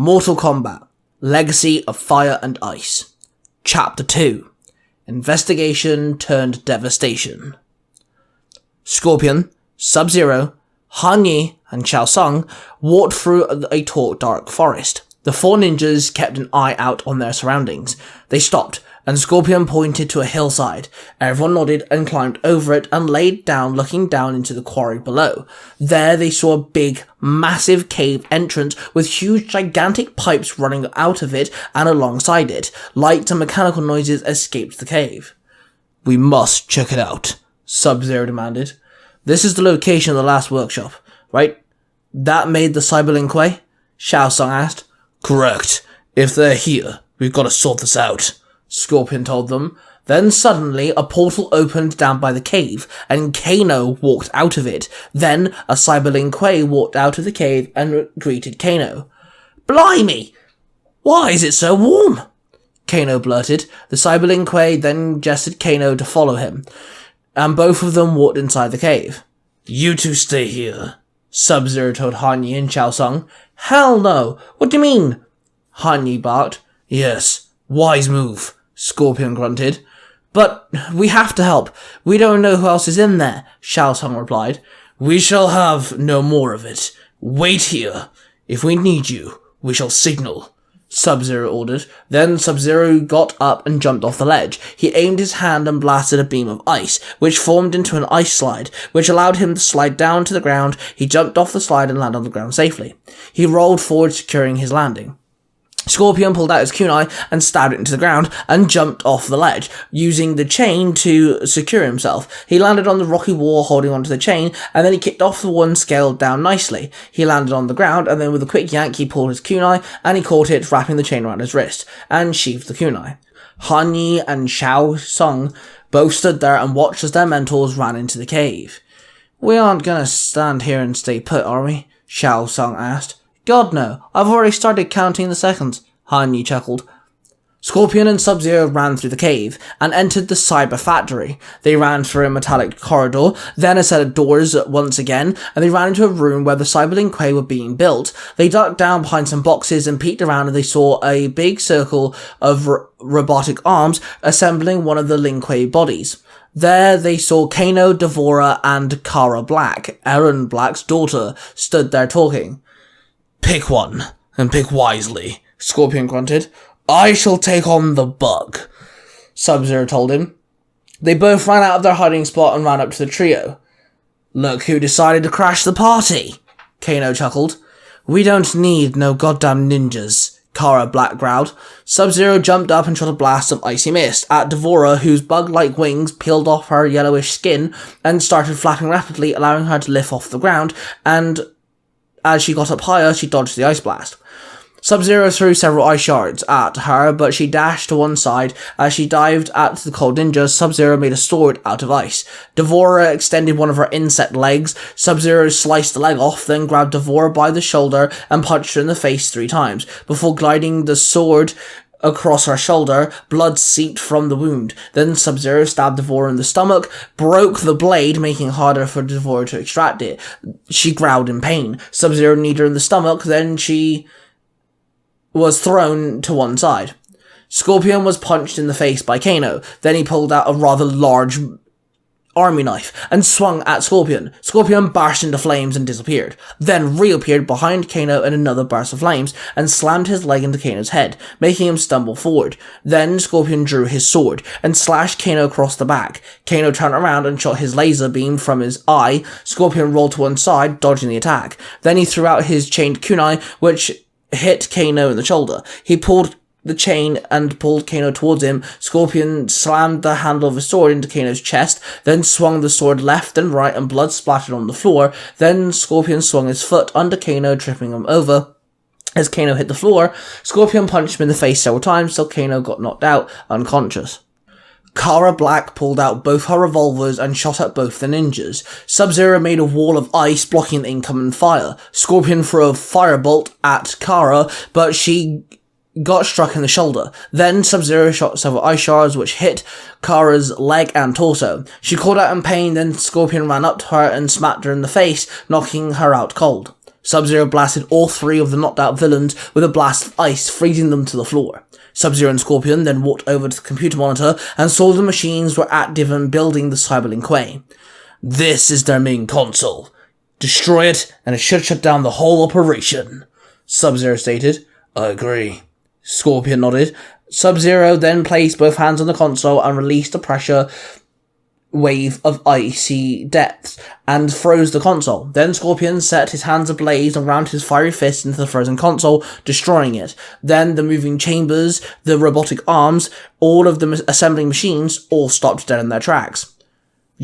Mortal Kombat, Legacy of Fire and Ice. Chapter 2, Investigation turned Devastation. Scorpion, Sub-Zero, Han Yi, and Shao Tsung walked through a taut dark forest. The four ninjas kept an eye out on their surroundings. They stopped, and Scorpion pointed to a hillside. Everyone nodded and climbed over it and laid down looking down into the quarry below. There they saw a big, massive cave entrance with huge gigantic pipes running out of it and alongside it. Lights and mechanical noises escaped the cave. "We must check it out," Sub-Zero demanded. "This is the location of the last workshop, right? That made the Cyberlink way?" Shao Tsung asked. "Correct. If they're here, we've got to sort this out," Scorpion told them. Then suddenly a portal opened down by the cave, and Kano walked out of it. Then a Cyberlink Quay walked out of the cave and greeted Kano. "Blimey! Why is it so warm?" Kano blurted. The Cyberlink Quay then gestured Kano to follow him, and both of them walked inside the cave. "You two stay here," Sub-Zero told Han Yi and Shao Tsung. "Hell no! What do you mean?" Han Yi barked. "Yes, wise move," Scorpion grunted. "But we have to help. We don't know who else is in there," Shao Tsung replied. "We shall have no more of it. Wait here. If we need you, we shall signal," Sub-Zero ordered. Then Sub-Zero got up and jumped off the ledge. He aimed his hand and blasted a beam of ice, which formed into an ice slide, which allowed him to slide down to the ground. He jumped off the slide and landed on the ground safely. He rolled forward, securing his landing. Scorpion pulled out his kunai and stabbed it into the ground and jumped off the ledge, using the chain to secure himself. He landed on the rocky wall holding onto the chain, and then he kicked off the one scaled down nicely. He landed on the ground, and then with a quick yank he pulled his kunai, and he caught it, wrapping the chain around his wrist, and sheathed the kunai. Han Yi and Shao Tsung both stood there and watched as their mentors ran into the cave. "We aren't gonna stand here and stay put, are we?" Shao Tsung asked. "God no, I've already started counting the seconds," Han Yi chuckled. Scorpion and Sub-Zero ran through the cave and entered the cyber factory. They ran through a metallic corridor, then a set of doors once again, and they ran into a room where the Cyberlink Quay were being built. They ducked down behind some boxes and peeked around, and they saw a big circle of robotic arms assembling one of the Linkway bodies. There they saw Kano, Devora, and Kara Black, Aaron Black's daughter, stood there talking. "Pick one, and pick wisely," Scorpion grunted. "I shall take on the bug," Sub-Zero told him. They both ran out of their hiding spot and ran up to the trio. "Look who decided to crash the party," Kano chuckled. "We don't need no goddamn ninjas," Kara Black growled. Sub-Zero jumped up and shot a blast of icy mist at Devora, whose bug-like wings peeled off her yellowish skin and started flapping rapidly, allowing her to lift off the ground, and as she got up higher, she dodged the ice blast. Sub-Zero threw several ice shards at her, but she dashed to one side. As she dived at the cold ninja, Sub-Zero made a sword out of ice. Devora extended one of her insect legs. Sub-Zero sliced the leg off, then grabbed Devora by the shoulder and punched her in the face 3 times. Before gliding the sword across her shoulder, blood seeped from the wound. Then Sub-Zero stabbed Devora in the stomach, broke the blade, making it harder for Devora to extract it. She growled in pain. Sub-Zero kneed her in the stomach, then she was thrown to one side. Scorpion was punched in the face by Kano. Then he pulled out a rather large army knife and swung at Scorpion. Scorpion burst into flames and disappeared, then reappeared behind Kano in another burst of flames and slammed his leg into Kano's head, making him stumble forward. Then Scorpion drew his sword and slashed Kano across the back. Kano turned around and shot his laser beam from his eye. Scorpion rolled to one side, dodging the attack. Then he threw out his chained kunai, which hit Kano in the shoulder. He pulled the chain and pulled Kano towards him. Scorpion slammed the handle of his sword into Kano's chest, then swung the sword left and right, and blood splattered on the floor. Then Scorpion swung his foot under Kano, tripping him over. As Kano hit the floor, Scorpion punched him in the face several times till Kano got knocked out, unconscious. Kara Black pulled out both her revolvers and shot at both the ninjas. Sub-Zero made a wall of ice blocking the incoming fire. Scorpion threw a firebolt at Kara, but she got struck in the shoulder. Then Sub-Zero shot several ice shards which hit Kara's leg and torso. She called out in pain, then Scorpion ran up to her and smacked her in the face, knocking her out cold. Sub-Zero blasted all 3 of the knocked out villains with a blast of ice, freezing them to the floor. Sub-Zero and Scorpion then walked over to the computer monitor and saw the machines were active and building the Cyberlink Quay. "This is their main console. Destroy it, and it should shut down the whole operation," Sub-Zero stated. "I agree." Scorpion nodded. Sub-Zero then placed both hands on the console and released a pressure wave of icy depths and froze the console. Then Scorpion set his hands ablaze and rammed his fiery fist into the frozen console, destroying it. Then the moving chambers, the robotic arms, all of the assembling machines all stopped dead in their tracks.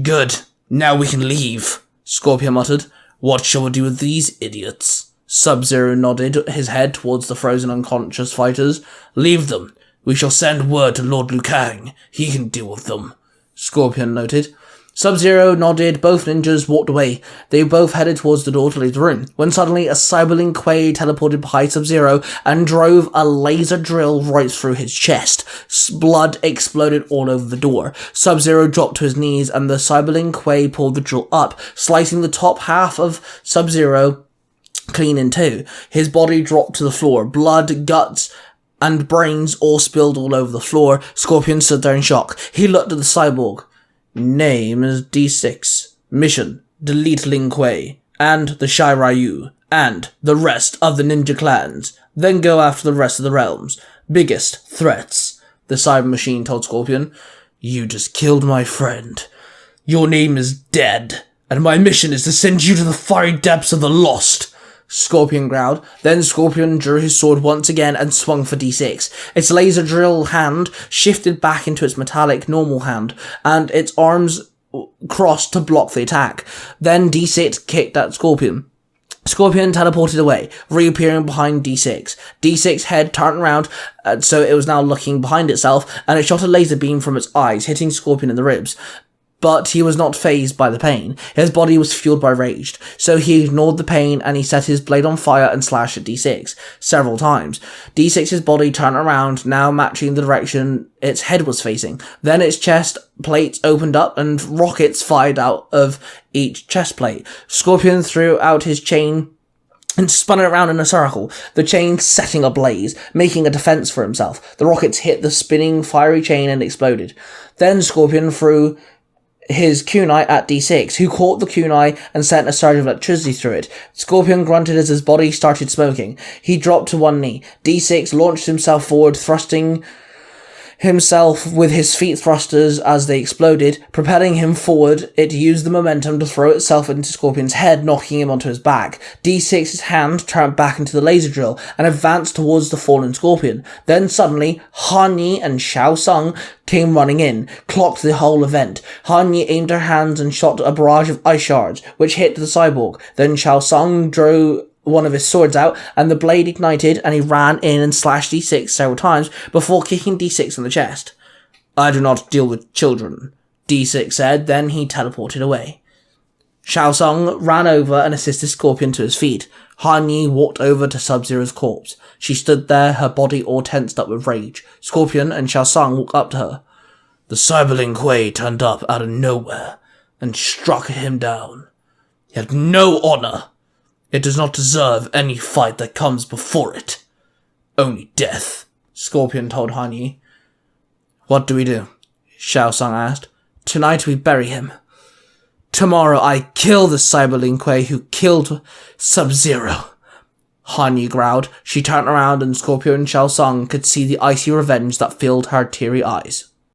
"Good. Now we can leave," Scorpion muttered. "What shall we do with these idiots?" Sub-Zero nodded his head towards the frozen unconscious fighters. "Leave them. We shall send word to Lord Liu Kang. He can deal with them," Scorpion noted. Sub-Zero nodded. Both ninjas walked away. They both headed towards the door to leave the room, when suddenly a Cyberlink Quay teleported behind Sub-Zero and drove a laser drill right through his chest. Blood exploded all over the door. Sub-Zero dropped to his knees and the Cyberlink Quay pulled the drill up, slicing the top half of Sub-Zero clean in two. His body dropped to the floor. Blood, guts, and brains all spilled all over the floor. Scorpion stood there in shock. He looked at the cyborg. "Name is D6. Mission, delete Lin Kuei, and the Shai Ryu, and the rest of the ninja clans. Then go after the rest of the realms. Biggest threats," the cyber machine told Scorpion. "You just killed my friend. Your name is dead, and my mission is to send you to the fiery depths of the lost," Scorpion growled. Then Scorpion drew his sword once again and swung for D6. Its laser drill hand shifted back into its metallic normal hand, and its arms crossed to block the attack. Then D6 kicked at Scorpion. Scorpion teleported away, reappearing behind D6. D6's head turned around, so it was now looking behind itself, and it shot a laser beam from its eyes, hitting Scorpion in the ribs. But he was not fazed by the pain. His body was fueled by rage, so he ignored the pain and he set his blade on fire and slashed at D6 several times. D6's body turned around, now matching the direction its head was facing. Then its chest plates opened up and rockets fired out of each chest plate. Scorpion threw out his chain and spun it around in a circle, the chain setting ablaze, making a defense for himself. The rockets hit the spinning fiery chain and exploded. Then Scorpion threw his kunai at D6, who caught the kunai and sent a surge of electricity through it. Scorpion grunted as his body started smoking. He dropped to one knee. D6 launched himself forward, thrusting himself with his feet thrusters as they exploded, propelling him forward. It used the momentum to throw itself into Scorpion's head, knocking him onto his back. D6's hand turned back into the laser drill and advanced towards the fallen Scorpion. Then suddenly, Han Yi and Shao Tsung came running in, clocked the whole event. Han Yi aimed her hands and shot a barrage of ice shards, which hit the cyborg. Then Shao Tsung drew one of his swords out, and the blade ignited, and he ran in and slashed D6 several times before kicking D6 in the chest. "I do not deal with children," D6 said, then he teleported away. Shao Tsung ran over and assisted Scorpion to his feet. Han Yi walked over to Sub-Zero's corpse. She stood there, her body all tensed up with rage. Scorpion and Shao Tsung walked up to her. "The Cyberlink Quay turned up out of nowhere and struck him down. He had no honor. It does not deserve any fight that comes before it. Only death," Scorpion told Han Yi. "What do we do?" Shao Tsung asked. "Tonight we bury him. Tomorrow I kill the Cyberlink Quay who killed Sub-Zero," Han Yi growled. She turned around and Scorpion and Shao Tsung could see the icy revenge that filled her teary eyes.